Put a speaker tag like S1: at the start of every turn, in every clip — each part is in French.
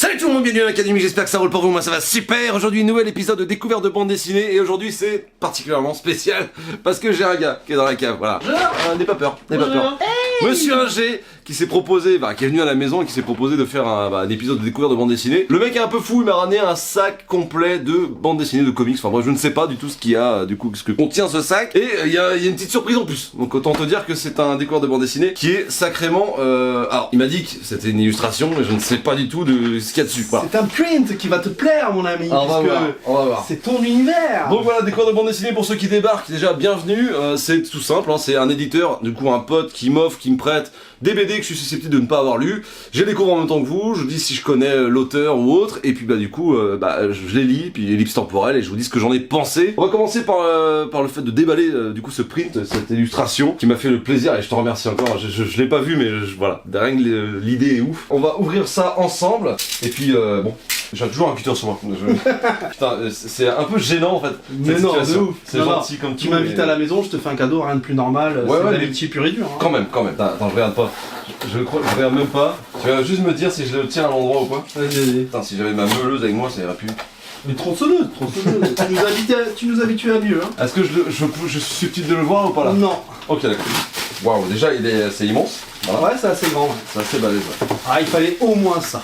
S1: Salut tout le monde, bienvenue à l'Académie, j'espère que ça roule pour vous, moi ça va super. Aujourd'hui, nouvel épisode de découverte de bande dessinée et aujourd'hui c'est particulièrement spécial parce que j'ai un gars qui est dans la cave, voilà. N'aie pas peur, n'aie pas peur. Hey, Monsieur Inger qui s'est proposé, qui est venu à la maison et qui s'est proposé de faire un épisode de découverte de bande dessinée. Le mec est un peu fou, il m'a ramené un sac complet de bande dessinée, de comics, enfin bref, je ne sais pas du tout ce qu'il y a, du coup, ce que contient ce sac. Et il y a une petite surprise en plus, donc autant te dire que c'est un découverte de bande dessinée qui est sacrément... Alors, il m'a dit que c'était une illustration, mais je ne sais pas du tout de ce qu'il y a dessus, voilà.
S2: C'est un print qui va te plaire, mon ami,
S1: on va voir.
S2: C'est ton univers.
S1: Donc voilà, découverte de bande dessinée pour ceux qui débarquent, déjà bienvenue, c'est tout simple, c'est un éditeur, du coup un pote qui m'offre, qui me prête des BD que je suis susceptible de ne pas avoir lu, je les découvre en même temps que vous, je dis si je connais l'auteur ou autre, et puis du coup, je les lis, puis ellipse temporelle, et je vous dis ce que j'en ai pensé. On va commencer par le fait de déballer du coup ce print, cette illustration, qui m'a fait le plaisir, et je te remercie encore, je l'ai pas vu, mais voilà, rien que l'idée est ouf. On va ouvrir ça ensemble, et puis bon... J'ai toujours un cutter sur moi. Putain, c'est un peu gênant en fait.
S2: Mais non, de ouf.
S1: C'est gentil comme tout.
S2: Tu m'invites à la maison, je te fais un cadeau, rien de plus normal.
S1: Ouais,
S2: c'est l'amitié pure et dure. Hein.
S1: Quand même. Attends, je regarde pas. Je regarde même pas. Tu vas juste me dire si je le tiens à l'endroit ou pas.
S2: Vas-y.
S1: Putain, si j'avais ma meuleuse avec moi, ça irait plus.
S2: Mais tronçonneuse. tu nous habitues à mieux. Hein.
S1: Est-ce que je suis susceptible de le voir ou pas là?
S2: Non. Ok, d'accord.
S1: Waouh, déjà c'est immense. Voilà.
S2: Ouais, c'est assez grand. Ouais.
S1: C'est assez balèze. Ouais.
S2: Ah, il fallait au moins ça.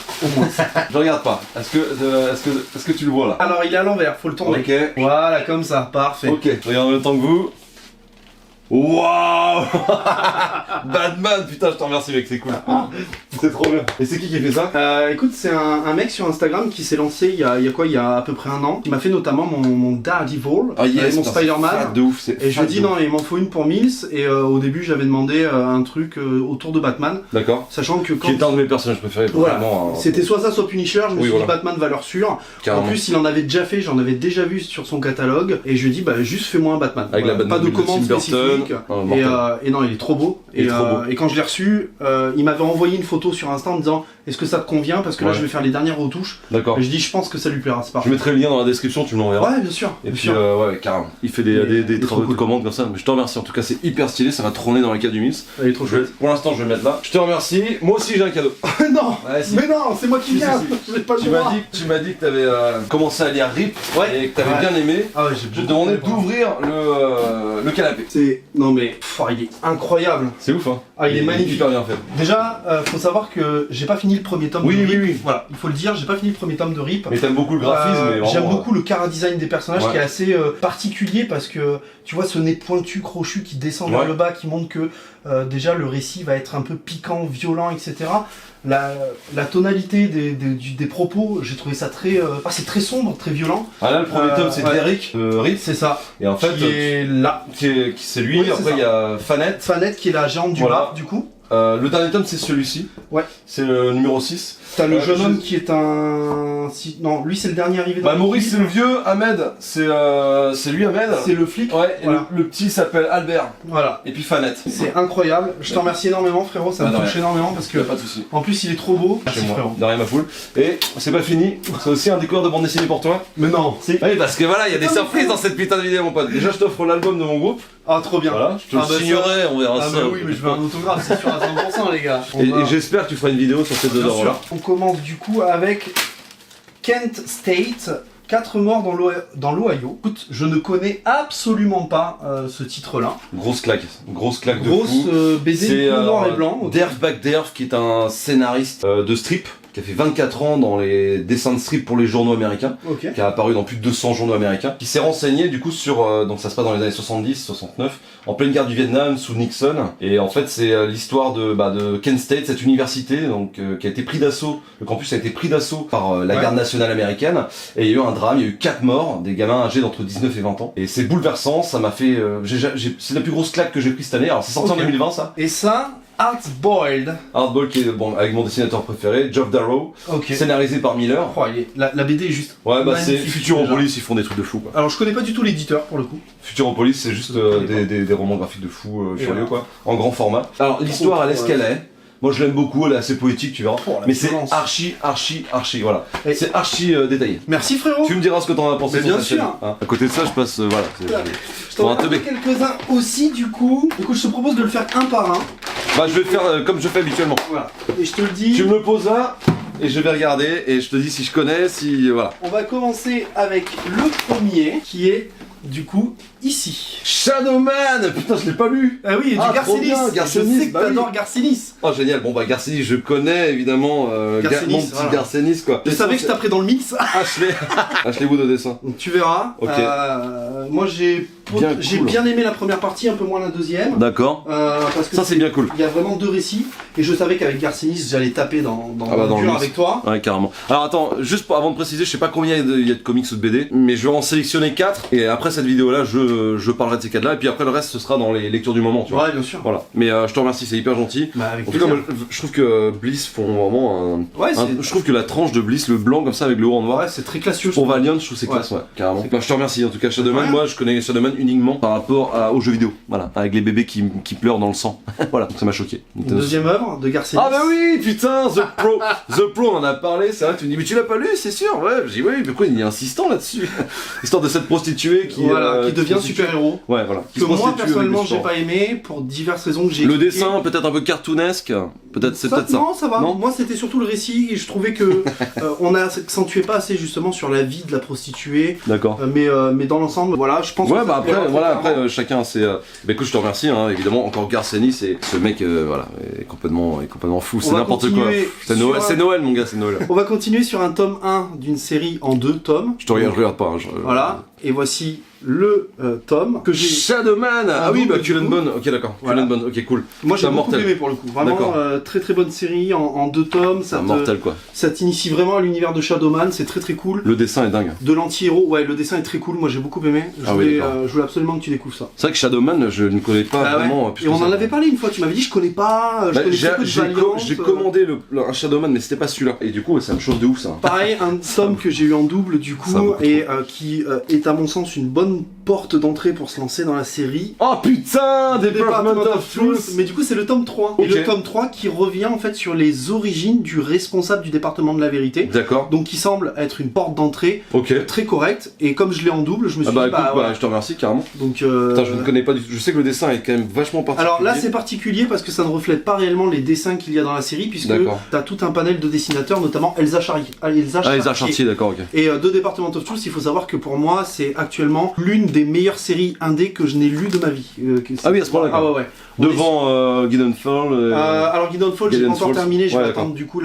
S1: Je regarde pas. Est-ce que tu le vois là?
S2: Alors, il est à l'envers, faut le tourner.
S1: Ok.
S2: Voilà, comme ça, parfait.
S1: Ok, je regarde en même temps que vous. Waouh. Batman, putain, je te remercie mec, c'est cool. C'est trop bien. Et c'est qui fait ça?
S2: Écoute, c'est un mec sur Instagram qui s'est lancé il y a à peu près un an. Il m'a fait notamment mon Daredevil, mon Spider-Man.
S1: De ouf,
S2: et je lui ai dit non, il m'en faut une pour Mills. Et au début, j'avais demandé un truc autour de Batman.
S1: D'accord.
S2: Sachant que quand...
S1: Qui est un de mes personnages préférés.
S2: Voilà. C'était soit ça, soit Punisher. Je me suis dit Batman, valeur sûre.
S1: Carrément.
S2: En plus, il en avait déjà fait, j'en avais déjà vu sur son catalogue. Et je lui ai dit, juste fais-moi un Batman.
S1: Avec la Batman
S2: pas de commande spécifique. Et non, il est trop beau. Et quand je l'ai reçu, il m'avait envoyé une photo sur Insta en me disant est-ce que ça te convient, parce que là je vais faire les dernières retouches.
S1: D'accord.
S2: Et je dis je pense que ça lui plaira, c'est parfait.
S1: Je mettrai le lien dans la description, tu me l'enverras.
S2: Ouais, bien sûr.
S1: Et puis ouais, carrément. Il fait des travaux de commande comme ça. Mais je te remercie, en tout cas c'est hyper stylé, ça va trôner dans la cave du Mills.
S2: Elle est trop chouette.
S1: Pour l'instant je vais le mettre là. Je te remercie, moi aussi j'ai un cadeau.
S2: Non, mais non, c'est moi qui viens. J'ai pas le droit.
S1: Tu m'as dit que t'avais commencé à lire RIP et que t'avais bien aimé.
S2: Ah ouais,
S1: j'ai demandé d'ouvrir le canapé.
S2: Non mais il est incroyable.
S1: C'est ouf hein.
S2: Ah, il est magnifique.
S1: Hyper bien fait.
S2: Déjà, faut savoir que j'ai pas fini le premier tome de RIP. Oui. Voilà, il faut le dire, j'ai pas fini le premier tome de RIP.
S1: Mais t'aimes beaucoup le graphisme.
S2: J'aime beaucoup le chara-design des personnages qui est assez particulier parce que tu vois ce nez pointu, crochu qui descend vers le bas, qui montre que déjà le récit va être un peu piquant, violent, etc. La tonalité des propos, j'ai trouvé ça très... c'est très sombre, très violent.
S1: Ah là, le premier tome, c'est Derrick, RIP.
S2: C'est ça.
S1: Et en fait,
S2: qui est là.
S1: C'est lui, après il y a Fanette.
S2: Fanette qui est la géante du bar, du coup.
S1: Le dernier tome, c'est celui-ci. Ouais. C'est le numéro 6.
S2: T'as le jeune homme qui est un... Non, lui c'est le dernier arrivé dans
S1: Maurice c'est le vieux, Ahmed, c'est lui Ahmed.
S2: C'est le flic.
S1: Ouais, et le petit s'appelle Albert.
S2: Voilà.
S1: Et puis Fanette.
S2: C'est incroyable, je te remercie énormément frérot, ça me touche énormément parce que...
S1: Pas de soucis.
S2: En plus il est trop beau.
S1: Merci frérot. De rien ma poule. Et c'est pas fini, c'est aussi un décor de bande dessinée pour toi.
S2: Mais non.
S1: Oui, parce que voilà, il y a des surprises dans cette putain de vidéo mon pote. Déjà je t'offre l'album de mon groupe.
S2: Ah trop bien.
S1: Voilà, je te le signerai, on verra ça.
S2: Ah bah oui, mais je veux un autographe, c'est sûr à 100% les gars.
S1: Et j'espère que tu feras une vidéo sur ces deux œuvres là.
S2: On commence du coup avec Kent State, 4 morts dans l'Ohio. Écoute, je ne connais absolument pas ce titre-là.
S1: Grosse claque de
S2: grosse
S1: fou.
S2: BD noir et blanc.
S1: Derf Back Derf qui est un scénariste de strip qui a fait 24 ans dans les dessins de strip pour les journaux américains, qui a apparu dans plus de 200 journaux américains, qui s'est renseigné du coup sur, donc ça se passe dans les années 70-69, en pleine guerre du Vietnam sous Nixon, et en fait c'est l'histoire de Kent State, cette université donc qui a été pris d'assaut, le campus a été pris d'assaut par la garde nationale américaine, et il y a eu un drame, il y a eu 4 morts, des gamins âgés d'entre 19 et 20 ans, et c'est bouleversant, ça m'a fait, c'est la plus grosse claque que j'ai prise cette année, alors c'est sorti en 2020 ça.
S2: Et ça Hardboiled.
S1: Hardboiled qui est avec mon dessinateur préféré, Geoff Darrow, scénarisé par Miller.
S2: Oh, la BD est juste.
S1: Ouais, c'est Futuropolis, ils font des trucs de fou quoi.
S2: Alors je connais pas du tout l'éditeur pour le coup.
S1: Futuropolis, c'est juste des romans graphiques de fou furieux quoi, en grand format. Alors l'histoire elle est ce qu'elle est. Moi je l'aime beaucoup, elle est assez poétique, tu verras. Mais c'est archi, voilà. C'est archi détaillé.
S2: Merci frérot.
S1: Tu me diras ce que t'en as pensé.
S2: Bien sûr.
S1: Hein. À côté de ça, je passe, voilà.
S2: Je t'en ai quelques-uns aussi du coup. Écoute, je te propose de le faire un par un.
S1: Bah je vais le faire comme je fais habituellement.
S2: Voilà. Et je te le dis.
S1: Tu me le poses là. et je vais regarder et je te dis si je connais, si voilà.
S2: On va commencer avec le premier qui est du coup ici.
S1: Shadowman, putain je l'ai pas lu.
S2: Ah oui, et du
S1: Garcenis.
S2: Garcenis. Je sais que t'adores Garcenis.
S1: Oh génial, bon bah Garcenis je connais évidemment,
S2: Garcenis,
S1: mon petit Garcenis quoi.
S2: Je savais que je taperais dans le mix.
S1: Ashley-vous de dessin.
S2: Donc tu verras.
S1: Ok.
S2: Moi j'ai
S1: Cool.
S2: bien aimé la première partie, un peu moins la deuxième.
S1: D'accord.
S2: Parce que
S1: Ça c'est bien cool.
S2: il y a vraiment deux récits et je savais qu'avec Garcenis j'allais taper dans
S1: le
S2: dur
S1: mix.
S2: avec toi.
S1: Ouais carrément. Alors attends, juste avant de préciser, je sais pas combien il y a de comics ou de BD, mais je vais en sélectionner 4 et après cette vidéo là je parlerai de ces 4 là et puis après le reste ce sera dans les lectures du moment tu vois.
S2: Ouais bien sûr.
S1: Voilà. Mais je te remercie, c'est hyper gentil.
S2: Bah, avec
S1: En tout cas,
S2: plaisir.
S1: moi, je trouve que Bliss font vraiment je trouve que la tranche de Bliss, le blanc comme ça avec le haut en noir,
S2: Ouais, c'est très classieux.
S1: pour Valiant, je trouve que c'est
S2: Ouais.
S1: classe, ouais, carrément. Bah, je te remercie en tout cas, Shadowman.
S2: Ouais.
S1: Moi, je connais Shadowman uniquement par rapport aux jeux vidéo, voilà, avec les bébés qui pleurent dans le sang. Voilà, donc ça m'a choqué.
S2: Une deuxième œuvre de Garcenis.
S1: Ah bah oui, putain, The Pro, on en a parlé, c'est vrai, tu me dis, mais tu l'as pas lu, c'est sûr, ouais, j'ai dit oui, mais pourquoi il est insistant là-dessus? Histoire de cette prostituée qui
S2: devient super-héros.
S1: Ouais, voilà. Qui
S2: Que
S1: se
S2: moi
S1: prostitue
S2: personnellement
S1: avec des
S2: j'ai pas aimé pour diverses raisons que j'ai
S1: le
S2: expliquées.
S1: dessin, peut-être un peu cartoonesque, peut-être c'est peut-être ça.
S2: Non, ça va.
S1: Non
S2: Moi, c'était surtout le récit et je trouvais que on accentuait pas assez justement sur la vie de la prostituée.
S1: D'accord.
S2: Mais dans l'ensemble, voilà, je pense.
S1: Ouais,
S2: que
S1: bah
S2: ça
S1: après,
S2: plaira
S1: voilà,
S2: très
S1: après chacun c'est. Bah écoute, je te remercie, hein, évidemment. Encore Garcenis, c'est ce mec, voilà, est complètement fou. C'est
S2: va
S1: n'importe quoi.
S2: continuer
S1: C'est
S2: sur
S1: Noël,
S2: un-
S1: c'est Noël, mon gars, c'est Noël.
S2: On va continuer sur un tome 1 d'une série en 2 tomes.
S1: Je regarde pas. Hein,
S2: Voilà. Et voici le tome que j'ai.
S1: Shadowman. Ah oui, bah
S2: double, du coup.
S1: Cullen Bunn. Ok, d'accord.
S2: Voilà.
S1: Cullen Bunn. Ok, cool.
S2: Moi, j'ai
S1: C'est
S2: beaucoup
S1: mortel.
S2: aimé pour le coup. Vraiment,
S1: D'accord.
S2: très très bonne série en 2 tomes.
S1: C'est un mortel quoi.
S2: Ça t'initie vraiment à l'univers de Shadowman. C'est très très cool.
S1: Le dessin est dingue.
S2: De l'anti-héros, ouais, le dessin est très cool. Moi, j'ai beaucoup aimé.
S1: Ah oui,
S2: Je voulais absolument que tu découvres ça.
S1: C'est vrai que Shadowman, je ne connais pas
S2: Ah ouais.
S1: vraiment.
S2: Et on en avait parlé une fois, tu m'avais dit je connais pas, je
S1: Bah,
S2: connais très peu de Valiant.
S1: j'ai commandé un Shadowman, mais c'était pas celui-là. Et du coup, ça me chauffe de ouf ça.
S2: Pareil, un tome que j'ai eu en double du
S1: Ça
S2: coup,
S1: beaucoup
S2: et qui est à mon sens une bonne porte d'entrée pour se lancer dans la série.
S1: Oh putain,
S2: Department of Truth. Mais du coup c'est le tome 3.
S1: Ok.
S2: Et le tome 3 qui revient en fait sur les origines du responsable du département de la vérité.
S1: D'accord.
S2: Donc qui semble être une porte d'entrée
S1: Ok.
S2: très correcte. Et comme je l'ai en double, je me suis
S1: Ah bah
S2: dit
S1: écoute,
S2: voilà.
S1: je te remercie carrément.
S2: Donc
S1: Putain, je ne connais pas du tout. Je sais que le dessin est quand même vachement particulier.
S2: alors là c'est particulier parce que ça ne reflète pas réellement les dessins qu'il y a dans la série puisque
S1: D'accord.
S2: t'as tout un panel de dessinateurs, notamment Elsa Chartier.
S1: Les Chartier, d'accord, ok.
S2: Et de Department of Truth, il faut savoir que pour moi c'est actuellement l'une des meilleures séries indé que je n'ai lues de ma vie.
S1: Ah oui, à ce point-là.
S2: Ah ouais ouais.
S1: Devant Guidonfall.
S2: Alors Guidonfall, j'ai pas
S1: Guidonfall,
S2: encore terminé, je
S1: ouais,
S2: vais
S1: d'accord.
S2: attendre du coup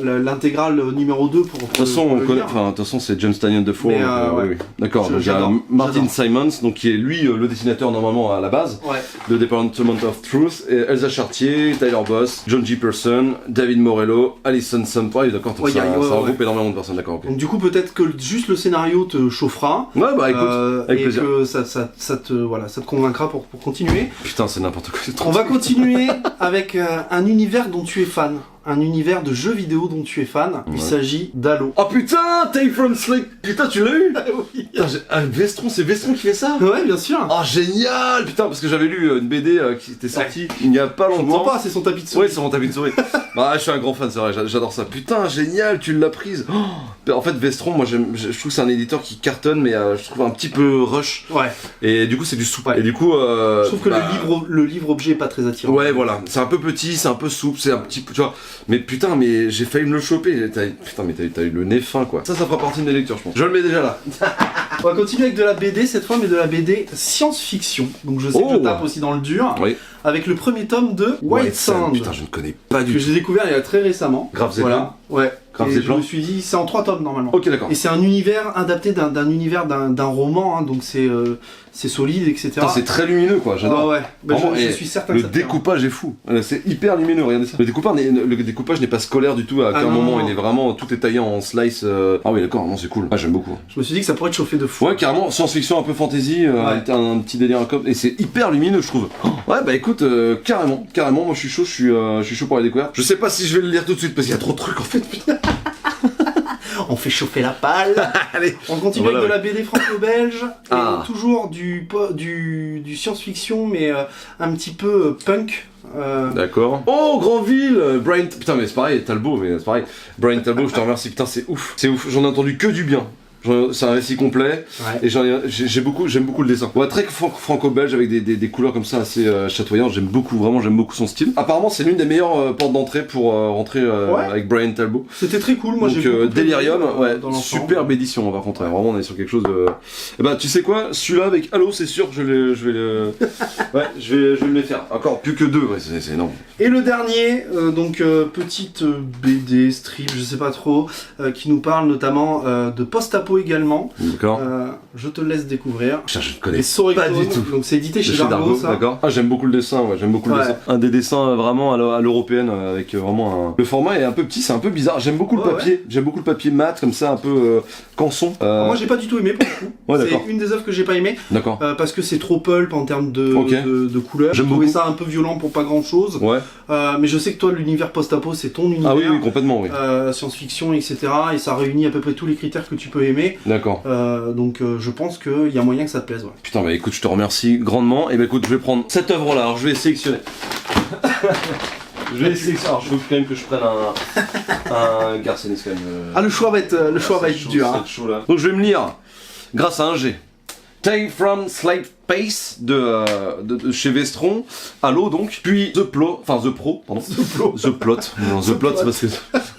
S2: l'intégrale numéro 2 pour.
S1: De toute façon, on connaît. Enfin, de toute façon, c'est John Stanion de
S2: Mais, ouais.
S1: oui. D'accord. Donc, il y a
S2: J'adore,
S1: Martin
S2: j'adore.
S1: Simons, donc qui est lui le dessinateur normalement à la base
S2: Ouais.
S1: de Department of Truth, et Elsa Chartier, Tyler Boss, John G. Person, David Morello, Alison Sampoy, d'accord. Donc
S2: Ouais,
S1: ça,
S2: ouais,
S1: ça
S2: ouais,
S1: regroupe énormément de personnes, d'accord. Ok.
S2: Donc du coup peut-être que juste le scénario te chauffera.
S1: Ouais, bah écoute, avec
S2: et
S1: plaisir.
S2: que ça te convaincra pour continuer.
S1: Putain, c'est n'importe quoi. c'est trop
S2: On va continuer avec un univers dont tu es fan. Un univers de jeux vidéo dont tu es fan. Il
S1: Ouais.
S2: s'agit d'Halo.
S1: Oh putain, Take from Slick. Putain, tu l'as eu?
S2: Oui.
S1: Putain, Vestron, c'est Vestron qui fait ça?
S2: Ouais, bien sûr.
S1: Oh génial! Putain, parce que j'avais lu une BD qui était sortie il n'y a pas
S2: Je
S1: longtemps.
S2: comprends pas, c'est son tapis de souris.
S1: Oui, c'est mon tapis de souris. Bah, je suis un grand fan, c'est vrai, j'adore ça. Putain, génial, tu l'as prise. Oh, en fait, Vestron, moi, je trouve que c'est un éditeur qui cartonne, mais je trouve un petit peu rush.
S2: Ouais.
S1: Et du coup, c'est du souple.
S2: Ouais.
S1: Et du coup,
S2: Je trouve que
S1: bah,
S2: le livre objet est pas très attirant.
S1: ouais, voilà, c'est un peu petit, c'est un peu souple, c'est un petit peu, tu vois. Mais putain, mais j'ai failli me le choper. Putain, mais t'as eu le nez fin, quoi. Ça fera partie de mes lectures, je pense. Je le mets déjà là.
S2: On va continuer avec de la BD cette fois, mais de la BD science-fiction. Donc je sais que je
S1: Oh.
S2: tape aussi dans le dur.
S1: Oui.
S2: Avec le premier tome de White Sand.
S1: Putain, je ne connais pas
S2: Que
S1: du tout.
S2: j'ai découvert il y a très récemment.
S1: Grave Zeppelin.
S2: Voilà. Ouais.
S1: Grave
S2: Et je
S1: Zeppelin.
S2: me suis dit, c'est en 3 tomes normalement.
S1: Ok, d'accord.
S2: Et c'est un univers adapté d'un univers d'un roman, hein, donc c'est solide, etc.
S1: Putain, c'est très lumineux, quoi, j'adore.
S2: Ouais, ouais. Bah,
S1: Vraiment,
S2: je
S1: et
S2: suis certain
S1: Le
S2: que ça te plaira.
S1: découpage est fou. C'est hyper lumineux, regardez ça. Le découpage n'est pas scolaire du tout. À aucun
S2: non,
S1: moment,
S2: non.
S1: il est vraiment tout est taillé en slice. Ah oui, d'accord, non, c'est cool. Ah, j'aime beaucoup.
S2: Je me suis dit que ça pourrait te chauffer de fou.
S1: Ouais, carrément, science-fiction, un peu fantasy, un petit délire comme. Et c'est hyper lumineux, je trouve. Ouais, bah écoute, carrément, moi je suis chaud, je suis chaud pour la découverte. Je sais pas si je vais le lire tout de suite parce qu'il y a trop de trucs en fait. Putain.
S2: On fait chauffer la palle.
S1: Allez.
S2: On continue
S1: Voilà,
S2: avec de la BD franco-belge.
S1: Ah.
S2: Et toujours du science-fiction, mais un petit peu punk.
S1: D'accord. Oh, Grandville, Brian. Putain, mais c'est pareil, Talbot, mais c'est pareil. Brian Talbot, je te remercie. Putain, c'est ouf. C'est ouf. J'en ai entendu que du bien. C'est un récit complet, et j'aime beaucoup le dessin. Ouais, très franco-belge avec des couleurs comme ça assez chatoyantes. J'aime beaucoup son style. Apparemment, c'est l'une des meilleures portes d'entrée pour rentrer avec Brian Talbot.
S2: C'était très cool, moi j'ai beaucoup
S1: Delirium, superbe édition par contre. Vraiment, on est sur quelque chose de. Et bah, tu sais quoi, celui-là avec Halo, c'est sûr que je vais le. Ouais, je vais me les faire. Encore plus que 2, c'est énorme.
S2: Et le dernier, petite BD, strip, je sais pas trop, qui nous parle notamment de post-apo également.
S1: D'accord.
S2: Je te laisse découvrir.
S1: Je ne connais pas du tout.
S2: Donc c'est édité chez Dargo, ça.
S1: D'accord. Ah, j'aime beaucoup le dessin, j'aime beaucoup le dessin. Un des dessins vraiment à l'européenne, avec vraiment un... Le format est un peu petit, c'est un peu bizarre. J'aime beaucoup le papier. J'aime beaucoup le papier mat, comme ça, un peu canson.
S2: Moi, j'ai pas du tout aimé pour le coup. C'est une des œuvres que j'ai pas aimé.
S1: D'accord.
S2: Parce que c'est trop pulp en termes de couleurs. J'ai trouvé ça un peu violent pour pas grand chose.
S1: Ouais.
S2: Mais je sais que toi, l'univers post-apo, c'est ton univers.
S1: Ah oui, complètement, oui.
S2: Science-fiction, etc. Et ça réunit à peu près tous les critères que tu peux aimer.
S1: D'accord.
S2: Donc je pense qu'il y a moyen que ça te plaise. Ouais.
S1: Putain, bah écoute, je te remercie grandement. Et bah écoute, je vais prendre cette œuvre-là. Alors je vais sélectionner. Alors je veux quand même que je prenne un Garcenis quand même.
S2: Le choix va être dur.
S1: Hein. Chaud, là. Donc je vais me lire, grâce à un G. Tale from Slate Pace de chez Vestron, Halo donc, puis The Plot, pardon. The Plot, c'est parce que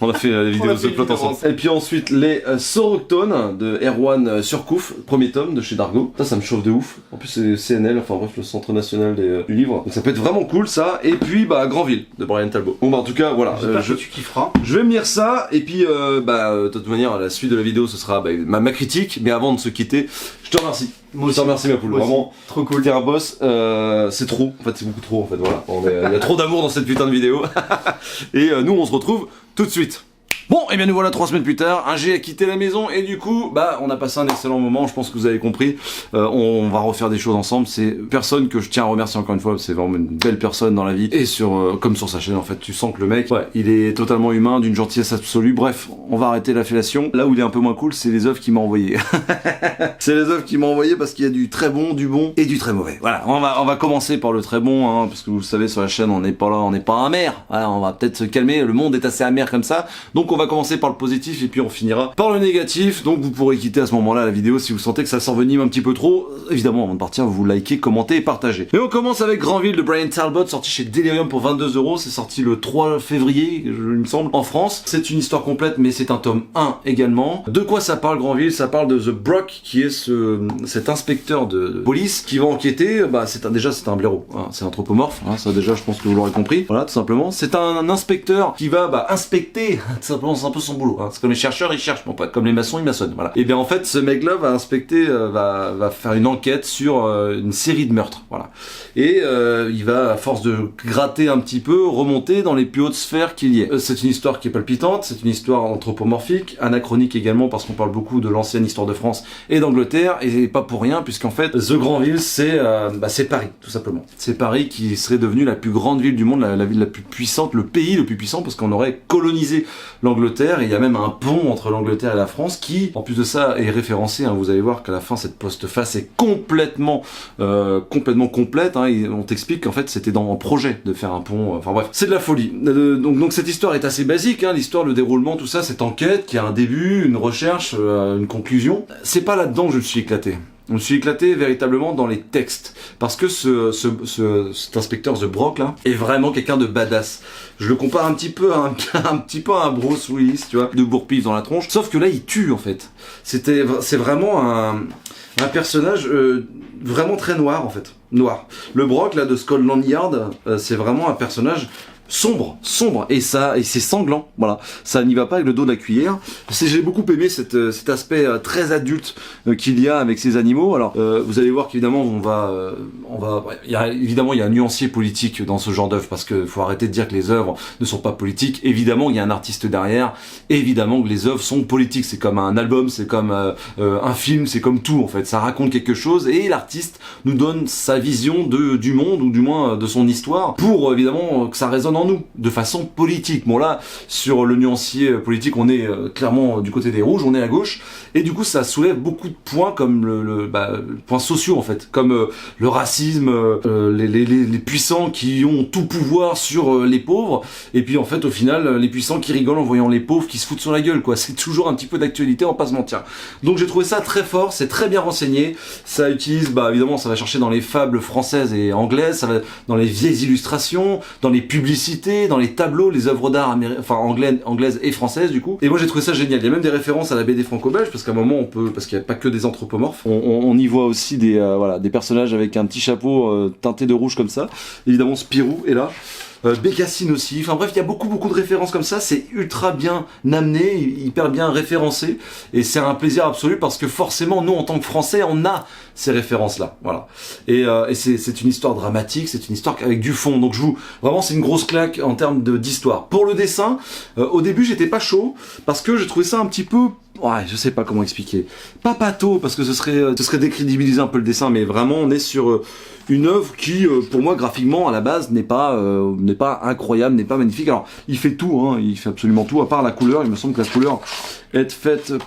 S1: on a fait la vidéo The Plot ensemble. Et puis ensuite les Soroctones de Erwan Surcouf, premier tome de chez Dargo. Ça me chauffe de ouf. En plus c'est CNL, enfin bref, le Centre National du Livre. Donc ça peut être vraiment cool ça. Et puis Grandville de Brian Talbot. Bon en tout cas voilà.
S2: Tu kifferas.
S1: Je vais me lire ça et puis de toute manière la suite de la vidéo ce sera ma critique. Mais avant de se quitter, je te remercie.
S2: Moi aussi.
S1: Je te remercie ma poule. Vraiment
S2: trop cool.
S1: T'es un boss. C'est trop. En fait c'est beaucoup trop en fait. Voilà. Il y a trop d'amour dans cette putain de vidéo. Et nous on se retrouve tout de suite. Bon, et bien nous voilà 3 semaines plus tard, un G a quitté la maison et du coup, on a passé un excellent moment, je pense que vous avez compris, on va refaire des choses ensemble, c'est personne que je tiens à remercier encore une fois, c'est vraiment une belle personne dans la vie, et comme sur sa chaîne en fait, tu sens que le mec, il est totalement humain, d'une gentillesse absolue, bref, on va arrêter la fellation, là où il est un peu moins cool, c'est les œuvres qu'il m'a envoyées. C'est les œuvres qu'il m'a envoyées parce qu'il y a du très bon, du bon et du très mauvais. Voilà, on va commencer par le très bon, hein, parce que vous le savez sur la chaîne, on n'est pas là, on n'est pas amer, voilà, on va peut-être se calmer, le monde est assez amer comme ça, donc on va commencer par le positif et puis on finira par le négatif. Donc vous pourrez quitter à ce moment-là la vidéo si vous sentez que ça s'envenime un petit peu trop. Évidemment, avant de partir, vous likez, commentez et partagez. Et on commence avec Grandville de Brian Talbot, sorti chez Delirium pour 22€. C'est sorti le 3 février, il me semble, en France. C'est une histoire complète, mais c'est un tome 1 également. De quoi ça parle Grandville? Ça parle de The Brock, qui est cet inspecteur de police qui va enquêter. C'est un blaireau, hein, c'est anthropomorphe, hein, ça déjà je pense que vous l'aurez compris. Voilà, tout simplement. C'est un inspecteur qui va inspecter, tout simplement, c'est un peu son boulot, hein. C'est comme les chercheurs, ils cherchent, mon pote, comme les maçons, ils maçonnent, voilà. Et bien en fait, ce mec-là va inspecter, va faire une enquête sur une série de meurtres, voilà. Et il va, à force de gratter un petit peu, remonter dans les plus hautes sphères qu'il y ait. C'est une histoire qui est palpitante, c'est une histoire anthropomorphique, anachronique également, parce qu'on parle beaucoup de l'ancienne histoire de France et d'Angleterre, et pas pour rien, puisqu'en fait, The Grandville, c'est Paris, tout simplement. C'est Paris qui serait devenue la plus grande ville du monde, la ville la plus puissante, le pays le plus puissant, parce qu'on aurait colonisé l'Angleterre, et il y a même un pont entre l'Angleterre et la France qui, en plus de ça, est référencé, hein. Vous allez voir qu'à la fin, cette postface est complètement complète, hein. On t'explique qu'en fait, c'était dans un projet de faire un pont, enfin bref, c'est de la folie. Donc cette histoire est assez basique, hein. L'histoire, le déroulement, tout ça, cette enquête qui a un début, une recherche, une conclusion. C'est pas là-dedans que je me suis éclaté. Je me suis éclaté véritablement dans les textes, parce que cet inspecteur The Brock là est vraiment quelqu'un de badass. Je le compare un petit peu à un Bruce Willis, tu vois, de bourre-pif dans la tronche. Sauf que là, il tue en fait. C'est vraiment un personnage vraiment très noir en fait, noir. Le Brock là de Scotland Yard, c'est vraiment un personnage sombre, et c'est sanglant, voilà, ça n'y va pas avec le dos de la cuillère. J'ai beaucoup aimé cet aspect très adulte qu'il y a avec ces animaux. Alors vous allez voir qu'évidemment il y a un nuancier politique dans ce genre d'œuvre, parce que faut arrêter de dire que les œuvres ne sont pas politiques. Évidemment il y a un artiste derrière, évidemment que les œuvres sont politiques, c'est comme un album, c'est comme un film, c'est comme tout en fait, ça raconte quelque chose et l'artiste nous donne sa vision du monde, ou du moins de son histoire, pour évidemment que ça résonne en nous, de façon politique. Bon là, sur le nuancier politique, on est clairement du côté des rouges, on est à gauche, et du coup ça soulève beaucoup de points comme points sociaux en fait, comme le racisme, les puissants qui ont tout pouvoir sur les pauvres, et puis en fait au final les puissants qui rigolent en voyant les pauvres qui se foutent sur la gueule, quoi. C'est toujours un petit peu d'actualité, on va pas se mentir. Donc j'ai trouvé ça très fort, c'est très bien renseigné, ça utilise, évidemment ça va chercher dans les fables françaises et anglaises, ça va dans les vieilles illustrations, dans les publicités, dans les tableaux, les œuvres d'art anglaises et françaises du coup. Et moi j'ai trouvé ça génial. Il y a même des références à la BD franco-belge parce qu'à un moment parce qu'il n'y a pas que des anthropomorphes, on y voit aussi des personnages avec un petit chapeau teinté de rouge comme ça. Évidemment Spirou est là. Bécassine aussi, enfin bref, il y a beaucoup de références comme ça, c'est ultra bien amené, hyper bien référencé, et c'est un plaisir absolu parce que forcément, nous en tant que Français, on a ces références-là, voilà. Et c'est une histoire dramatique, c'est une histoire avec du fond, donc vraiment c'est une grosse claque en termes d'histoire. Pour le dessin, au début j'étais pas chaud, parce que j'ai trouvé ça un petit peu... Ouais, je sais pas comment expliquer. Pas pâteau, parce que ce serait décrédibiliser un peu le dessin, mais vraiment on est sur une œuvre qui, pour moi, graphiquement, à la base, n'est pas incroyable, n'est pas magnifique. Alors, il fait tout, hein, il fait absolument tout, à part la couleur. Il me semble que la couleur est faite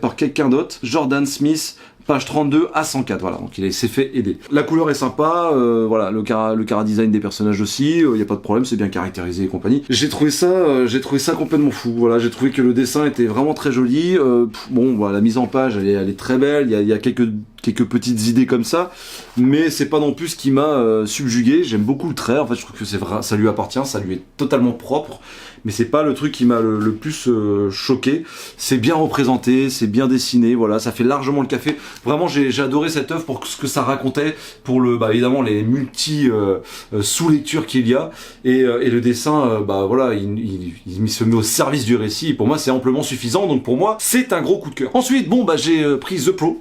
S1: par quelqu'un d'autre, Jordan Smith, page 32 à 104, voilà, donc il s'est fait aider. La couleur est sympa, voilà, le chara design des personnages aussi, y a pas de problème, c'est bien caractérisé et compagnie. J'ai trouvé ça complètement fou, voilà, j'ai trouvé que le dessin était vraiment très joli, la mise en page, elle est très belle, il y a quelques petites idées comme ça, mais c'est pas non plus ce qui m'a subjugué. J'aime beaucoup le trait, en fait je trouve que c'est vrai, ça lui appartient, ça lui est totalement propre, mais c'est pas le truc qui m'a le plus choqué. C'est bien représenté, c'est bien dessiné, voilà, ça fait largement le café. Vraiment j'ai adoré cette œuvre pour ce que ça racontait, pour évidemment les multi sous-lectures qu'il y a, et le dessin, voilà, il se met au service du récit, et pour moi c'est amplement suffisant, donc pour moi c'est un gros coup de cœur. Ensuite, j'ai pris The Pro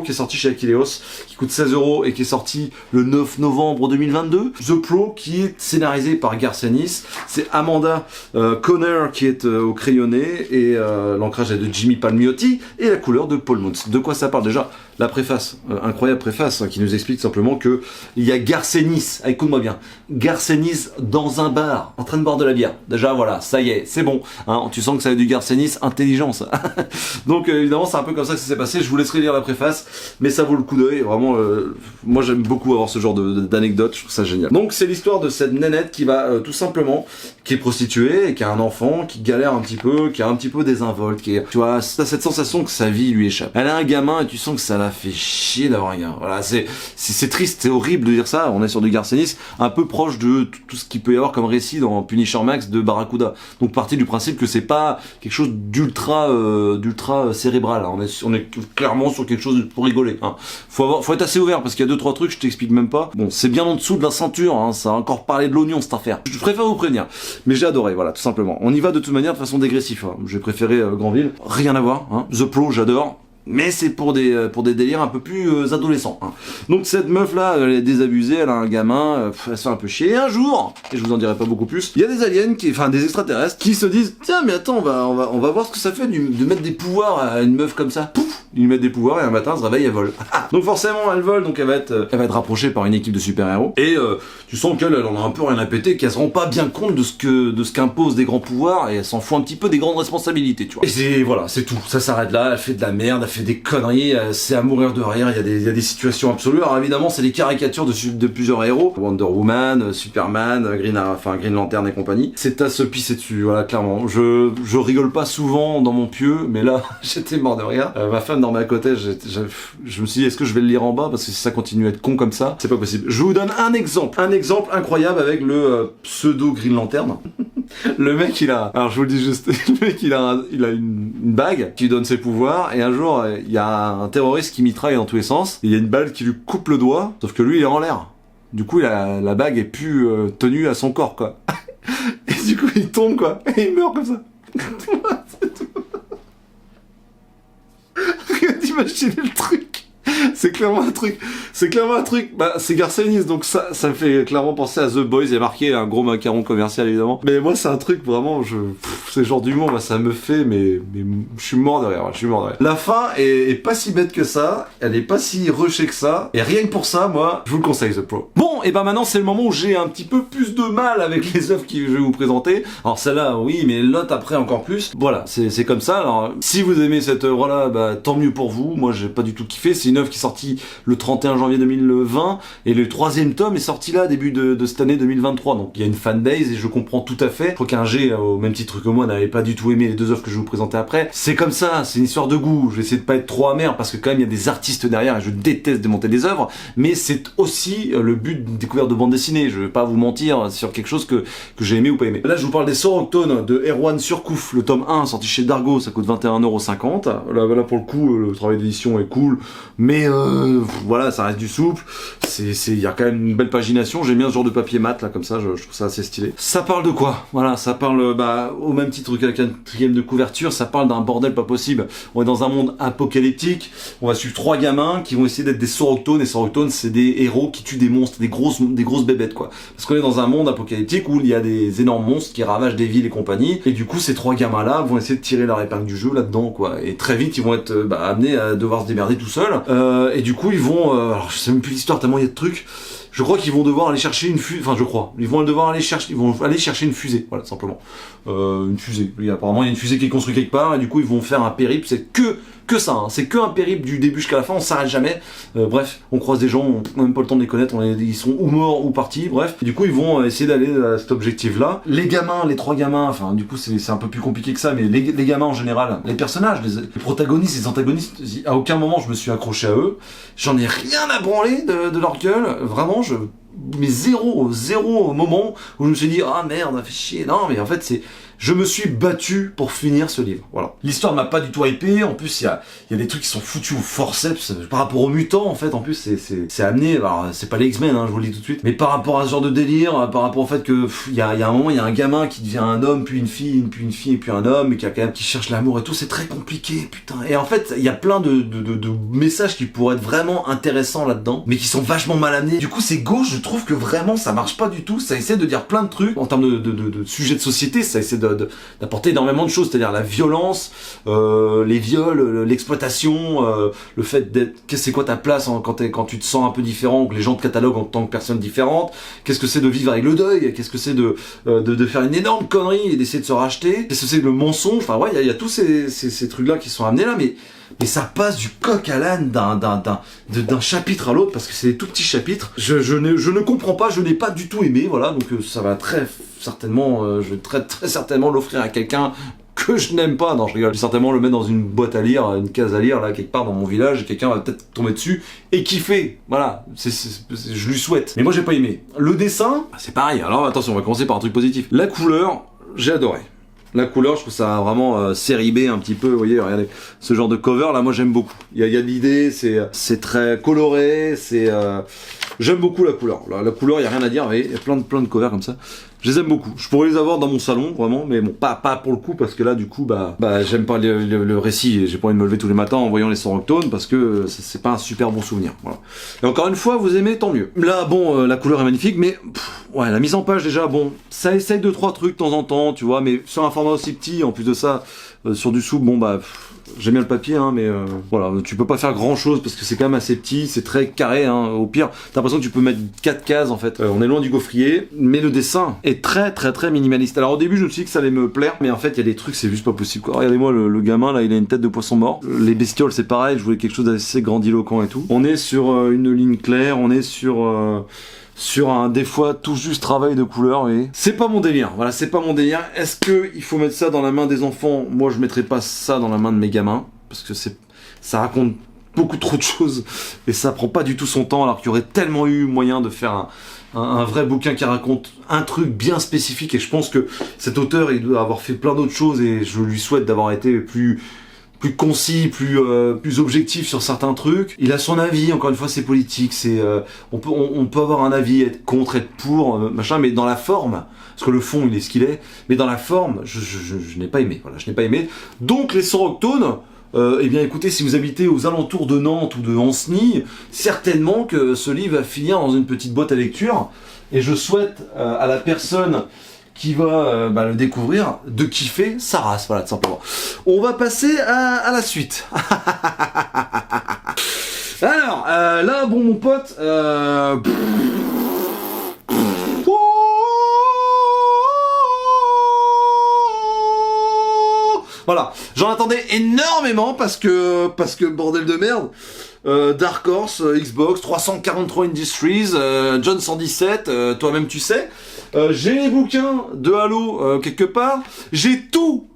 S1: qui est sorti chez Akileos, qui coûte 16€ et qui est sorti le 9 novembre 2022. The Pro qui est scénarisé par Garcenis, c'est Amanda Conner qui est au crayonné, et l'ancrage est de Jimmy Palmiotti et la couleur de Paul Mounts. De quoi ça parle déjà? La préface, incroyable préface, qui nous explique simplement que il y a Garcenis, écoute-moi bien, Garcenis dans un bar, en train de boire de la bière. Déjà voilà, ça y est, c'est bon, hein, tu sens que ça a du Garcenis intelligence. Donc évidemment c'est un peu comme ça que ça s'est passé, je vous laisserai lire la préface, mais ça vaut le coup d'œil, vraiment, moi j'aime beaucoup avoir ce genre d'anecdote, je trouve ça génial. Donc c'est l'histoire de cette nénette qui va tout simplement, qui est prostituée, et qui a un enfant, qui galère un petit peu, qui est un petit peu désinvolte, tu vois, t'as cette sensation que sa vie lui échappe. Elle a un gamin et tu sens que ça l'a fait chier d'avoir un gamin. Voilà, c'est triste, c'est horrible de dire ça, on est sur du Garcenis, un peu proche de tout ce qu'il peut y avoir comme récit dans Punisher Max de Barracuda. Donc partie du principe que c'est pas quelque chose d'ultra cérébral, hein. On est clairement sur quelque chose pour rigoler, hein. Faut être assez ouvert parce qu'il y a 2-3 trucs, je t'explique même pas. Bon, c'est bien en dessous de la ceinture, hein, ça a encore parlé de l'oignon cette affaire. Je préfère vous prévenir. Mais j'ai adoré, voilà, tout simplement. On y va de toute manière de façon dégressive, hein. J'ai préféré Granville. Rien à voir, hein. The Pro, j'adore. Mais c'est pour des délires un peu plus adolescents, hein. Donc cette meuf là, elle est désabusée, elle a un gamin, elle se fait un peu chier. Et un jour, et je vous en dirai pas beaucoup plus, il y a des aliens des extraterrestres qui se disent tiens mais attends, on va voir ce que ça fait de mettre des pouvoirs à une meuf comme ça. Pouf, ils lui mettent des pouvoirs et un matin elle se réveille, elle vole. Donc forcément elle vole, donc elle va être rapprochée par une équipe de super-héros. Et tu sens qu'elle en a un peu rien à péter, qu'elle se rend pas bien compte de ce qu'imposent des grands pouvoirs, et elle s'en fout un petit peu des grandes responsabilités, tu vois. Et c'est tout, ça s'arrête là, elle fait de la merde, elle fait des conneries, c'est à mourir de rire, il y a des situations absolues. Alors évidemment c'est des caricatures de plusieurs héros, Wonder Woman, Superman, Green Lantern et compagnie. C'est à se pisser dessus, voilà, clairement. Je rigole pas souvent dans mon pieu, mais là j'étais mort de rire. Ma femme dormait à côté, je me suis dit est-ce que je vais le lire en bas, parce que si ça continue à être con comme ça, c'est pas possible. Je vous donne un exemple incroyable avec le pseudo Green Lantern. Le mec alors je vous le dis juste, le mec il a une bague qui lui donne ses pouvoirs, et un jour il y a un terroriste qui mitraille dans tous les sens, et il y a une balle qui lui coupe le doigt, sauf que lui il est en l'air. Du coup la bague est plus tenue à son corps, quoi. Et du coup il tombe, quoi, et il meurt comme ça. C'est tout. D'imaginer le truc. C'est clairement un truc. Bah, c'est Garth Ennis, donc ça me fait clairement penser à The Boys. Il y a marqué un gros macaron commercial, évidemment. Mais moi, c'est un truc vraiment, c'est le genre d'humour, bah, ça me fait, mais je suis mort de rire. La fin est pas si bête que ça. Elle est pas si rushée que ça. Et rien que pour ça, moi, je vous le conseille, The Pro. Bon, et ben maintenant, c'est le moment où j'ai un petit peu plus de mal avec les œuvres que je vais vous présenter. Alors celle-là, oui, mais l'autre après encore plus. Voilà, c'est comme ça. Alors, si vous aimez cette œuvre-là, bah, tant mieux pour vous. Moi, j'ai pas du tout kiffé. C'est une œuvre qui est sortie le 31 janvier 2020 et le 3e tome est sorti là, début de cette année 2023. Donc, il y a une fanbase et je comprends tout à fait. Je crois qu'un G, au même titre que moi, n'avait pas du tout aimé les deux œuvres que je vais vous présenter après. C'est comme ça, c'est une histoire de goût. Je vais essayer de pas être trop amer parce que quand même, il y a des artistes derrière et je déteste démonter des œuvres. Mais c'est aussi le but d'une découverte de bande dessinée. Je vais pas vous mentir sur quelque chose que j'ai aimé ou pas aimé. Là, je vous parle des Soroctones de Erwan Surcouf, le tome 1 sorti chez Dargo, ça coûte 21,50 €. Là pour le coup, le travail d'édition est cool, mais voilà, ça reste du souple. Il y a quand même une belle pagination. J'aime bien ce genre de papier mat là, comme ça, je trouve ça assez stylé. Ça parle de quoi? Voilà, ça parle, bah, au même titre que la 4e de couverture, ça parle d'un bordel pas possible. On est dans un monde apocalyptique. On va suivre 3 gamins qui vont essayer d'être des Soroctones. Et Soroctones, c'est des héros qui tuent des monstres, des grosses bébêtes quoi. Parce qu'on est dans un monde apocalyptique où il y a des énormes monstres qui ravagent des villes et compagnie. Et du coup, ces 3 gamins là vont essayer de tirer leur épingle du jeu là-dedans quoi. Et très vite, ils vont être amenés à devoir se démerder tout seuls. Et du coup, ils vont, alors je sais même plus l'histoire tellement il y a de trucs. Je crois qu'ils vont devoir aller chercher une fusée. Enfin, je crois. Ils vont aller chercher une fusée. Voilà, simplement. Une fusée. Apparemment, il y a une fusée qui est construite quelque part et du coup, ils vont faire un périple. C'est que ça. Hein. C'est que un périple du début jusqu'à la fin. On s'arrête jamais. Bref, on croise des gens. On n'a même pas le temps de les connaître. Ils sont ou morts ou partis. Bref. Et du coup, ils vont essayer d'aller à cet objectif-là. Les gamins, les 3 gamins. Enfin, du coup, c'est un peu plus compliqué que ça. Mais les gamins en général, les personnages, les protagonistes, les antagonistes. À aucun moment je me suis accroché à eux. J'en ai rien à branler de leur gueule. Vraiment. Mais zéro moment où je me suis dit ah merde, on a fait chier. Non, mais en fait je me suis battu pour finir ce livre. Voilà. L'histoire m'a pas du tout hypé. En plus, il y a des trucs qui sont foutus au forceps par rapport aux mutants. En fait, en plus, c'est amené. Alors, c'est pas les X-Men, hein, je vous le dis tout de suite. Mais par rapport à ce genre de délire, par rapport au fait que il y a un moment, il y a un gamin qui devient un homme, puis une fille et puis un homme, et qui cherche l'amour et tout. C'est très compliqué, putain. Et en fait, il y a plein de messages qui pourraient être vraiment intéressants là-dedans, mais qui sont vachement mal amenés. Du coup, c'est gauche. Je trouve que vraiment, ça marche pas du tout. Ça essaie de dire plein de trucs en termes de sujets de société. Ça essaie d'apporter énormément de choses, c'est-à-dire la violence, les viols, l'exploitation, le fait d'être, c'est quoi ta place quand tu te sens un peu différent, ou que les gens te cataloguent en tant que personne différente, qu'est-ce que c'est de vivre avec le deuil, qu'est-ce que c'est de faire une énorme connerie et d'essayer de se racheter, qu'est-ce que c'est que le mensonge, enfin ouais, il y a tous ces trucs-là qui sont amenés là, mais ça passe du coq à l'âne d'un chapitre à l'autre parce que c'est des tout petits chapitres. Je ne comprends pas, je n'ai pas du tout aimé, voilà, donc ça va très certainement, je vais très certainement l'offrir à quelqu'un que je n'aime pas. Non, je rigole. Je vais certainement le mettre dans une boîte à lire, une case à lire, là, quelque part dans mon village, et quelqu'un va peut-être tomber dessus et kiffer. Voilà. Je lui souhaite. Mais moi, j'ai pas aimé. Le dessin, c'est pareil. Alors, attention, on va commencer par un truc positif. La couleur, j'ai adoré. La couleur, je trouve ça vraiment série B un petit peu, vous voyez, regardez, ce genre de cover là, moi j'aime beaucoup. Il y a de l'idée, c'est très coloré, j'aime beaucoup la couleur. La couleur, il y a rien à dire, vous voyez, il y a plein de covers comme ça. Je les aime beaucoup. Je pourrais les avoir dans mon salon, vraiment, mais bon, pas pour le coup, parce que là, du coup, bah j'aime pas le récit, et j'ai pas envie de me lever tous les matins en voyant les Soroctones, parce que c'est pas un super bon souvenir, voilà. Et encore une fois, vous aimez, tant mieux. Là, bon, la couleur est magnifique, mais, ouais, la mise en page, déjà, bon, ça essaye 2-3 trucs de temps en temps, tu vois, mais sur un format aussi petit, en plus de ça, sur du souple, bon, bah, j'aime bien le papier, hein, mais voilà, tu peux pas faire grand chose parce que c'est quand même assez petit, c'est très carré, hein, au pire, t'as l'impression que tu peux mettre 4 cases en fait. On est loin du gaufrier, mais le dessin est très minimaliste. Alors au début, je me suis dit que ça allait me plaire, mais en fait, il y a des trucs, c'est juste pas possible, quoi. Regardez-moi le gamin là, il a une tête de poisson mort. Les bestioles, c'est pareil, je voulais quelque chose d'assez grandiloquent et tout. On est sur une ligne claire, on est sur un des fois tout juste travail de couleur et c'est pas mon délire. Voilà, c'est pas mon délire. Est-ce que il faut mettre ça dans la main des enfants? Moi, je mettrais pas ça dans la main de mes gamins parce que ça raconte beaucoup trop de choses et ça prend pas du tout son temps alors qu'il y aurait tellement eu moyen de faire un vrai bouquin qui raconte un truc bien spécifique et je pense que cet auteur, il doit avoir fait plein d'autres choses et je lui souhaite d'avoir été plus concis, plus objectif sur certains trucs. Il a son avis, encore une fois c'est politique, on peut avoir un avis, être contre, être pour, machin, mais dans la forme, parce que le fond il est ce qu'il est, mais dans la forme, je n'ai pas aimé, voilà, je n'ai pas aimé. Donc les Soroctones, eh bien écoutez, si vous habitez aux alentours de Nantes ou de Ancenis, certainement que ce livre va finir dans une petite boîte à lecture. Et je souhaite à la personne qui va le découvrir de kiffer sa race, voilà, tout simplement. On va passer à la suite. Alors, là, bon, mon pote... Voilà, j'en attendais énormément parce que bordel de merde, Dark Horse, Xbox, 343 Industries, John 117, toi-même tu sais, j'ai les bouquins de Halo quelque part, j'ai tous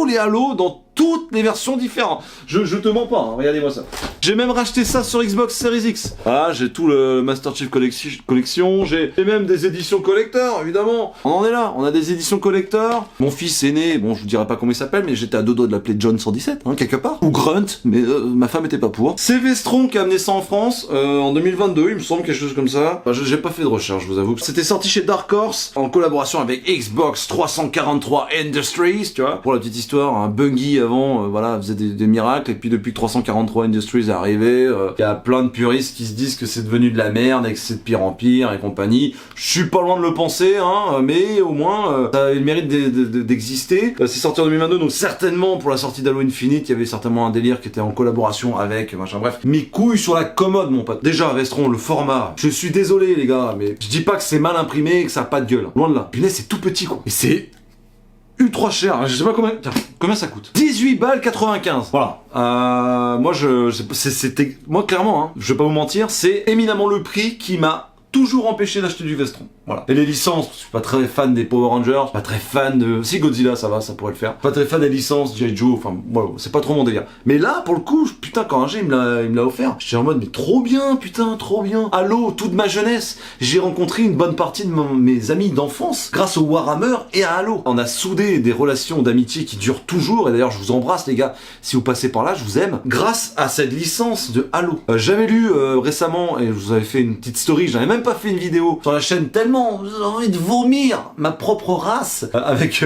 S1: les Halo dans toutes les versions différentes. Je te mens pas, hein, regardez-moi ça. J'ai même racheté ça sur Xbox Series X. Voilà, j'ai tout le Master Chief Collection, j'ai même des éditions collector, évidemment. On en est là, on a des éditions collector. Mon fils aîné, bon je vous dirai pas comment il s'appelle, mais j'étais à deux doigts de l'appeler John 117, hein, quelque part. Ou Grunt, mais ma femme était pas pour. C'est Vestron qui a amené ça en France, en 2022, il me semble, quelque chose comme ça. Enfin, j'ai pas fait de recherche, je vous avoue. C'était sorti chez Dark Horse, en collaboration avec Xbox 343 Industries, tu vois. Pour la petite histoire, un Bungie avant, voilà, faisait des miracles, et puis depuis que 343 Industries est arrivé, il y a plein de puristes qui se disent que c'est devenu de la merde et que c'est de pire en pire et compagnie. Je suis pas loin de le penser, hein, mais au moins, ça a eu le mérite d'exister. C'est sorti en 2022, donc certainement pour la sortie d'Halo Infinite, il y avait certainement un délire qui était en collaboration avec, machin, bref. Mes couilles sur la commode, mon pote. Déjà, Vestron, le format, je suis désolé les gars, mais je dis pas que c'est mal imprimé et que ça a pas de gueule. Loin de là. Punaise, c'est tout petit quoi. Et c'est ultra cher, je sais pas combien ça coûte. 18 balles 95. Voilà. Moi clairement, hein, je vais pas vous mentir, c'est éminemment le prix qui m'a toujours empêché d'acheter du Vestron. Voilà. Et les licences, je suis pas très fan des Power Rangers, pas très fan de... Si Godzilla, ça va, ça pourrait le faire. Pas très fan des licences, G.I. Joe, enfin, voilà, c'est pas trop mon délire. Mais là, pour le coup, putain, quand un G, il me l'a offert, j'étais en mode, mais trop bien, putain, trop bien. Halo, toute ma jeunesse, j'ai rencontré une bonne partie de mes amis d'enfance grâce au Warhammer et à Halo. On a soudé des relations d'amitié qui durent toujours, et d'ailleurs, je vous embrasse, les gars, si vous passez par là, je vous aime, grâce à cette licence de Halo. J'avais lu récemment, et je vous avais fait une petite story, j'avais même pas fait une vidéo sur la chaîne tellement j'ai envie de vomir ma propre race avec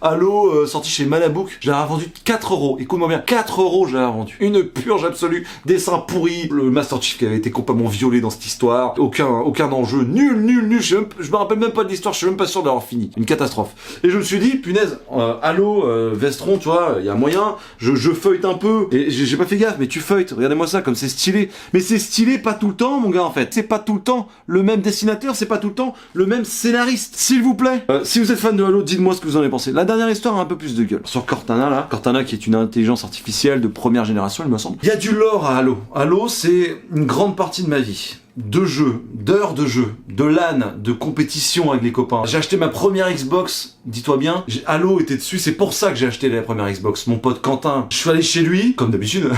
S1: Halo sorti chez Malabook. Je l'avais vendu 4 €. Écoute-moi bien, 4 € je l'avais vendu. Une purge absolue, dessin pourri, le Master Chief qui avait été complètement violé dans cette histoire, aucun enjeu, nul. Je me rappelle même pas de l'histoire, je suis même pas sûr d'avoir fini. Une catastrophe. Et je me suis dit, punaise, Halo, Vestron, tu vois, il y a moyen, je feuillete un peu, et j'ai pas fait gaffe, mais tu feuilletes, regardez-moi ça, comme c'est stylé. Mais c'est stylé pas tout le temps, mon gars, en fait. C'est pas tout le temps le même dessinateur, c'est pas tout le temps le même scénariste, s'il vous plaît. Si vous êtes fan de Halo, dites-moi ce que vous en avez pensé. La dernière histoire a un peu plus de gueule. Sur Cortana, là, Cortana qui est une intelligence artificielle de première génération, il me semble. Il y a du lore à Halo. Halo, c'est une grande partie de ma vie. De jeux, d'heures de jeu, de LAN, de compétition avec les copains. J'ai acheté ma première Xbox, dis-toi bien, Halo était dessus, c'est pour ça que j'ai acheté la première Xbox. Mon pote Quentin, je suis allé chez lui, comme d'habitude,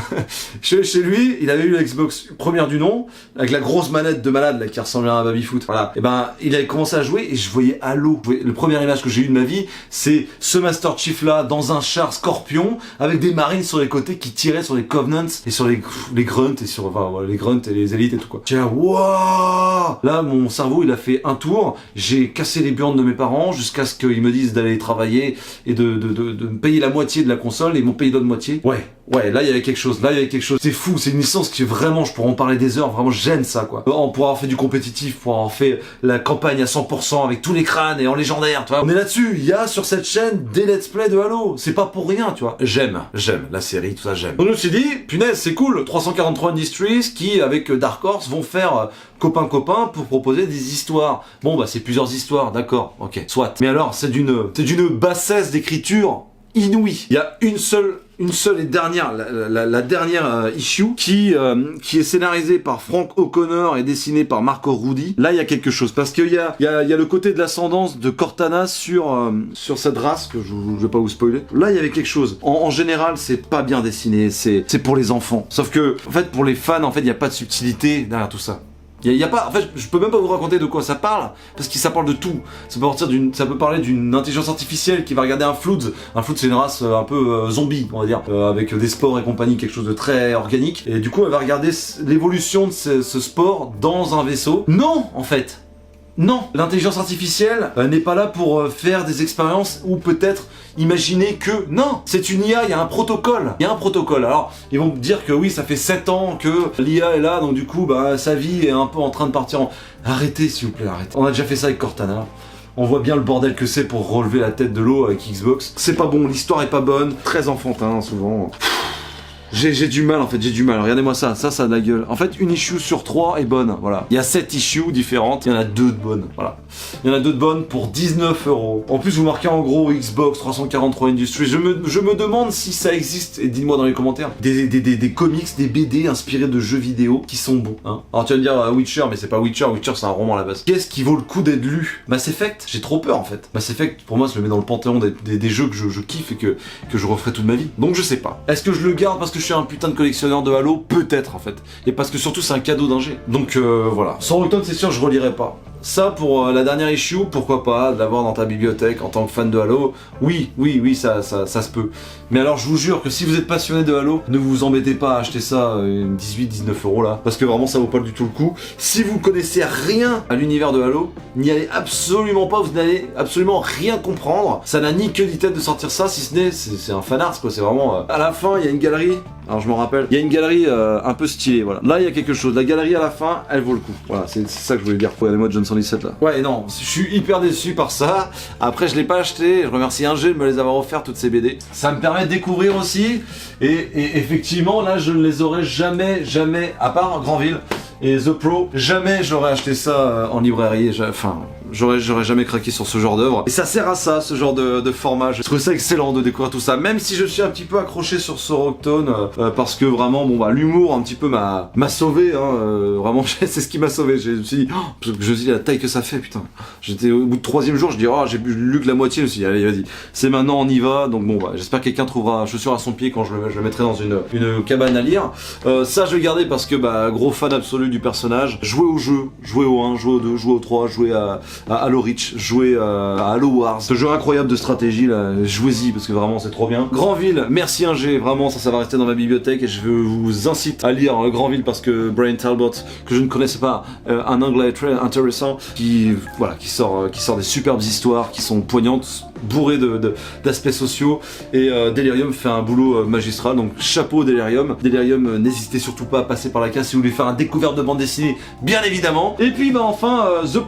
S1: je suis allé chez lui, il avait eu la Xbox première du nom, avec la grosse manette de malade là, qui ressemblait à un baby-foot. Voilà. Et ben, il avait commencé à jouer et je voyais Halo. Le premier image que j'ai eu de ma vie, c'est ce Master Chief là, dans un char Scorpion, avec des marines sur les côtés qui tiraient sur les Covenants et sur les grunts et sur, enfin, voilà, les grunts et les élites et tout quoi. Wouah! Là, mon cerveau, il a fait un tour. J'ai cassé les burnes de mes parents jusqu'à ce qu'ils me disent d'aller travailler et de me payer la moitié de la console et ils m'ont payé l'autre moitié. Ouais, là, il y avait quelque chose. C'est fou, c'est une licence qui, vraiment, je pourrais en parler des heures. Vraiment, j'aime ça, quoi. On pourra avoir fait du compétitif, pour avoir fait la campagne à 100% avec tous les crânes et en légendaire, tu vois. On est là-dessus. Il y a sur cette chaîne des let's play de Halo. C'est pas pour rien, tu vois. J'aime la série, tout ça, j'aime. Donc, je me suis dit, punaise, c'est cool. 343 Industries qui, avec Dark Horse, vont faire copain pour proposer des histoires. Bon, bah, c'est plusieurs histoires, d'accord. Ok, soit. Mais alors, c'est d'une bassesse d'écriture inouïe. Il y a une seule et dernière, la dernière issue qui est scénarisée par Frank O'Connor et dessinée par Marco Rudy. Là, il y a quelque chose parce qu'il y a le côté de l'ascendance de Cortana sur cette race que je vais pas vous spoiler. Là, il y avait quelque chose. En général, c'est pas bien dessiné, c'est pour les enfants. Sauf que, en fait, pour les fans, en fait, il y a pas de subtilité derrière tout ça. Y a pas, en fait, je peux même pas vous raconter de quoi ça parle, parce que ça parle de tout. Ça peut parler d'une intelligence artificielle qui va regarder un Flood. Un Flood, c'est une race un peu zombie, on va dire, avec des sports et compagnie, quelque chose de très organique. Et du coup, elle va regarder l'évolution de ce sport dans un vaisseau. Non, en fait. Non, l'intelligence artificielle n'est pas là pour faire des expériences ou peut-être imaginer que... Non, c'est une IA, il y a un protocole. Il y a un protocole. Alors, ils vont me dire que oui, ça fait 7 ans que l'IA est là, donc du coup, bah, sa vie est un peu en train de partir en... Arrêtez, s'il vous plaît, arrêtez. On a déjà fait ça avec Cortana. On voit bien le bordel que c'est pour relever la tête de l'eau avec Xbox. C'est pas bon, l'histoire est pas bonne. Très enfantin, souvent. J'ai du mal en fait, j'ai du mal. Regardez-moi ça, ça a de la gueule. En fait, une issue sur 3 est bonne, voilà. Il y a 7 issues différentes, il y en a 2 de bonnes, voilà. Il y en a 2 de bonnes pour 19 €. En plus, vous marquez en gros Xbox 343 Industries. Je me demande si ça existe, et dites-moi dans les commentaires, des comics, des BD inspirés de jeux vidéo qui sont bons, hein. Alors tu vas me dire Witcher, mais c'est pas Witcher, Witcher c'est un roman à la base. Qu'est-ce qui vaut le coup d'être lu? Mass Effect, j'ai trop peur en fait. Mass Effect, pour moi, je le mets dans le panthéon des jeux que je kiffe et que je referai toute ma vie. Donc je sais pas. Est-ce que je le garde parce que je suis un putain de collectionneur de Halo? Peut-être en fait. Et parce que surtout c'est un cadeau d'ingé. Donc voilà. Sans Automne, c'est sûr, je relirai pas. Ça pour la dernière issue, pourquoi pas, de l'avoir dans ta bibliothèque en tant que fan de Halo. Oui, ça se peut. Mais alors je vous jure que si vous êtes passionné de Halo, ne vous embêtez pas à acheter ça 18-19 € là, parce que vraiment ça vaut pas du tout le coup. Si vous connaissez rien à l'univers de Halo, n'y allez absolument pas, vous n'allez absolument rien comprendre. Ça n'a ni queue ni tête de sortir ça, si ce n'est, c'est un fanart quoi, c'est vraiment... À la fin, il y a une galerie, alors je m'en rappelle, il y a une galerie un peu stylée, voilà. Là il y a quelque chose, la galerie à la fin, elle vaut le coup. Voilà, c'est ça que je voulais dire. Regardez-moi Johnson 17 là. Ouais non, je suis hyper déçu par ça. Après je l'ai pas acheté, je remercie Ingé de me les avoir offert toutes ces BD. Ça me permet de découvrir aussi, et effectivement là je ne les aurais jamais, à part Granville et The Pro, jamais j'aurais acheté ça en librairie, enfin... J'aurais jamais craqué sur ce genre d'œuvre. Et ça sert à ça, ce genre de format. Je trouve ça excellent de découvrir tout ça. Même si je suis un petit peu accroché sur ce Rockton, parce que vraiment, bon bah, l'humour un petit peu m'a sauvé. Hein, vraiment, c'est ce qui m'a sauvé. Je me suis dit, parce que je me suis dit la taille que ça fait, putain. J'étais au bout de 3e jour, je dis, oh, j'ai lu que la moitié. Je me suis dit, allez, vas-y, c'est maintenant, on y va. Donc bon, bah, j'espère que quelqu'un trouvera chaussure à son pied quand je le mettrai dans une cabane à lire. Ça, je vais garder parce que, bah, gros fan absolu du personnage. Jouer au jeu, jouer au 1, jouer au 2, jouer au 3, jouer à Halo Reach, jouer à Halo Wars, ce jeu incroyable de stratégie là, jouez-y parce que vraiment c'est trop bien. Granville, merci Ingé, vraiment ça va rester dans ma bibliothèque et je vous incite à lire Granville parce que Brian Talbot, que je ne connaissais pas, un anglais très intéressant qui sort des superbes histoires qui sont poignantes, bourrées d'aspects sociaux et Delirium fait un boulot magistral, donc chapeau Delirium. Delirium, n'hésitez surtout pas à passer par la case si vous voulez faire un découverte de bande dessinée, bien évidemment. Et puis bah enfin The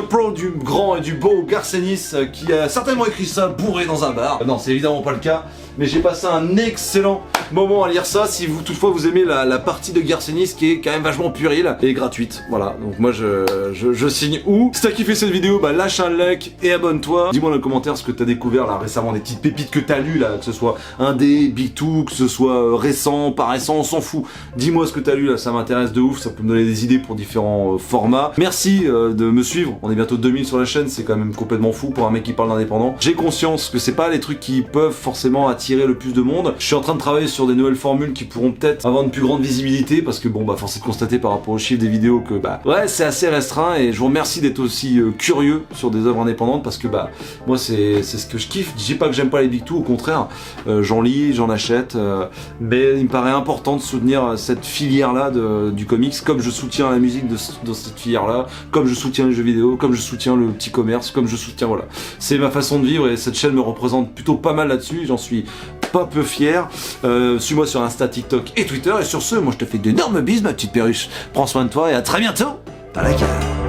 S1: Pro du grand et du beau Garcenis qui a certainement écrit ça bourré dans un bar. Non, c'est évidemment pas le cas, mais j'ai passé un excellent moment à lire ça. Si vous toutefois vous aimez la partie de Garcenis qui est quand même vachement puérile et gratuite, voilà. Donc moi je signe où. Si t'as kiffé cette vidéo, bah lâche un like et abonne-toi. Dis-moi dans les commentaires ce que t'as découvert là récemment, des petites pépites que t'as lues là, que ce soit indé, Big Two, que ce soit récent, pas récent, on s'en fout. Dis-moi ce que t'as lu là, ça m'intéresse de ouf, ça peut me donner des idées pour différents formats. Merci de me suivre, on est bientôt 2000 sur la chaîne, c'est quand même complètement fou pour un mec qui parle d'indépendant. J'ai conscience que c'est pas les trucs qui peuvent forcément attirer le plus de monde. Je suis en train de travailler sur des nouvelles formules qui pourront peut-être avoir une plus grande visibilité parce que bon bah force est de constater par rapport aux chiffres des vidéos que bah ouais c'est assez restreint et je vous remercie d'être aussi curieux sur des œuvres indépendantes parce que bah moi c'est ce que je kiffe. Je dis pas que j'aime pas les Big Two, au contraire, j'en lis, j'en achète, mais il me paraît important de soutenir cette filière là du comics comme je soutiens la musique de cette filière là, comme je soutiens les jeux vidéo, comme je soutiens le petit commerce, comme je soutiens, voilà. C'est ma façon de vivre et cette chaîne me représente plutôt pas mal là-dessus, j'en suis pas peu fier. Suis-moi sur Insta, TikTok et Twitter et sur ce, moi je te fais d'énormes bises ma petite perruche. Prends soin de toi et à très bientôt dans la cave.